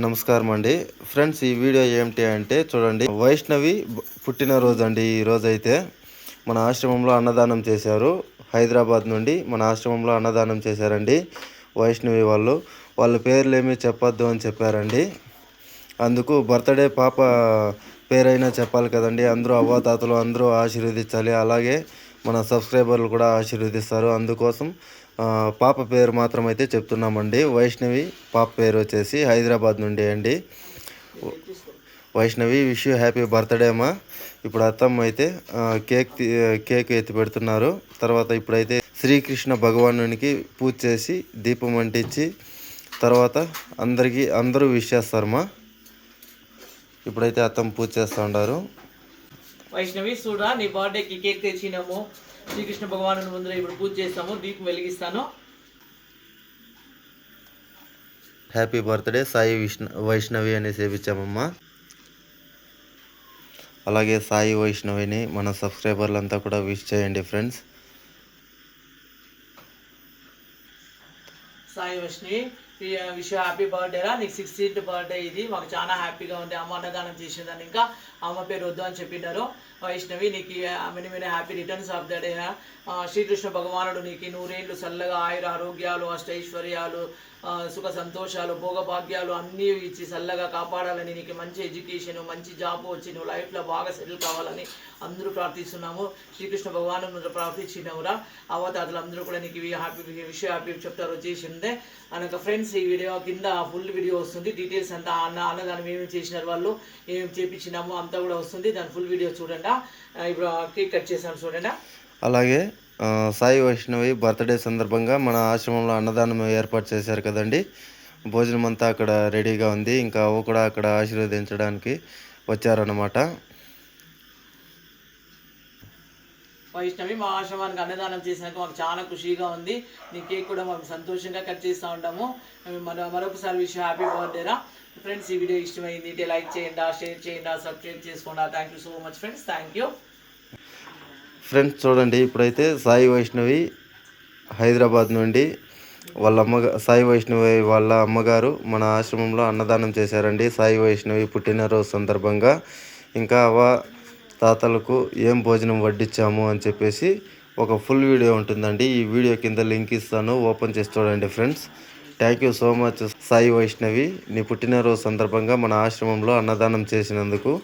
నమస్కారం అండి ఫ్రెండ్స్, ఈ వీడియో ఏమిటి అంటే చూడండి, వైష్ణవి పుట్టినరోజు అండి. ఈ రోజు అయితే మన ఆశ్రమంలో అన్నదానం చేశారు. హైదరాబాద్ నుండి మన ఆశ్రమంలో అన్నదానం చేశారండి వైష్ణవి వాళ్ళు. వాళ్ళ పేర్లు ఏమీ చెప్పొద్దు అని చెప్పారండి. అందుకు బర్త్డే పాప పేరైనా చెప్పాలి కదండి. అందరూ అవ్వాతాతలు అందరూ ఆశీర్వదించాలి, అలాగే మన సబ్స్క్రైబర్లు కూడా ఆశీర్వదిస్తారు. అందుకోసం పాప పేరు మాత్రం అయితే చెప్తున్నామండి. వైష్ణవి పాప పేరు వచ్చేసి హైదరాబాద్ నుండి అండి. Vaishnavi, wish you happy birthday అమ్మా. ఇప్పుడు అత్తమ్మ అయితే కేక్ ఎత్తి పెడుతున్నారు. తర్వాత ఇప్పుడైతే శ్రీకృష్ణ భగవానునికి పూజ చేసి దీపం అంటించి తర్వాత అందరూ విష్ చేస్తారమ్మా. ఇప్పుడైతే అత్తమ్మ పూజ చేస్తూ ఉంటారు. వైష్ణవి చూడా, నీ బర్త్డేకి కేక్ తెచ్చినాము. శ్రీకృష్ణ భగవాను ముందర ఇప్పుడు పూజ చేస్తాము. దీపం వెలిగిస్తాను. హ్యాపీ బర్త్డే సాయి వైష్ణవి అని సేవించామమ్మా. అలాగే సాయి వైష్ణవిని మన సబ్స్క్రైబర్లంతా కూడా విష్ చేయండి friends. Sai Vaishnavi, wish happy birthday రా. నీకు 16th బర్త్డే ఇది. మాకు చాలా హ్యాపీగా ఉంది. అమ్మ అన్నదానం చేసేదాన్ని, ఇంకా అమ్మ పేరు వద్దు అని చెప్పినారు. వైష్ణవి, నీకు many happy returns of the day. Shrikrishna భగవానుడు నీకు 100 ఏళ్ళు చల్లగా ఆయుర ఆరోగ్యాలు, అష్టైశ్వర్యాలు, సుఖ సంతోషాలు, భోగభాగ్యాలు అన్నీ ఇచ్చి చల్లగా కాపాడాలని, నీకు మంచి ఎడ్యుకేషన్, మంచి జాబ్ వచ్చి నువ్వు లైఫ్లో బాగా సెటిల్ కావాలని అందరూ ప్రార్థిస్తున్నాము. శ్రీకృష్ణ భగవాను ప్రార్థించినవురా. అవతాతలు అందరూ కూడా నీకు విష్ హ్యాపీ చెప్తారు వచ్చేసిందే అనక. ఫ్రెండ్స్, ఈ వీడియో కింద ఫుల్ వీడియో వస్తుంది. డీటెయిల్స్ అంతా అన్నదానం ఏమేమి చేసినారు వాళ్ళు, ఏమేమి చేపించినాము అంతా కూడా వస్తుంది. దాని ఫుల్ వీడియో చూడండి. ఇప్పుడు కేక్ కట్ చేసాను చూడండి. అలాగే సాయి వైష్ణవి బర్త్డే సందర్భంగా మన ఆశ్రమంలో అన్నదానం ఏర్పాటు చేశారు కదండి. భోజనం అంతా అక్కడ రెడీగా ఉంది. ఇంకా అవ్వ కూడా అక్కడ ఆశీర్వదించడానికి వచ్చారన్నమాట. వైష్ణవి, మా ఆశ్రమానికి అన్నదానం చేసినాక మాకు చాలా ఖుషిగా ఉంది. నీ కేక్ కూడా మాకు సంతోషంగా కట్ చేస్తూ ఉంటాము. మరొకసారి విష్ హ్యాపీ బర్త్డేరా. ఫ్రెండ్స్, ఈ వీడియో ఇష్టమైంది లైక్ చేయండి, షేర్ చేయండి, సబ్స్క్రైబ్ చేసుకోండి. Thank you so much friends. Thank you friends. చూడండి, ఇప్పుడైతే సాయి వైష్ణవి హైదరాబాద్ నుండి సాయి వైష్ణవి వాళ్ళ అమ్మగారు మన ఆశ్రమంలో అన్నదానం చేశారండి సాయి వైష్ణవి పుట్టినరోజు సందర్భంగా. ఇంకా తాతలకు ఏం భోజనం వడ్డించాము అని చెప్పేసి ఒక ఫుల్ వీడియో ఉంటుందండి. ఈ వీడియో కింద లింక్ ఇస్తాను, ఓపెన్ చేసి చూడండి friends. Thank you so much Sai Vaishnavi, నీ పుట్టినరోజు సందర్భంగా మన ఆశ్రమంలో అన్నదానం చేసినందుకు.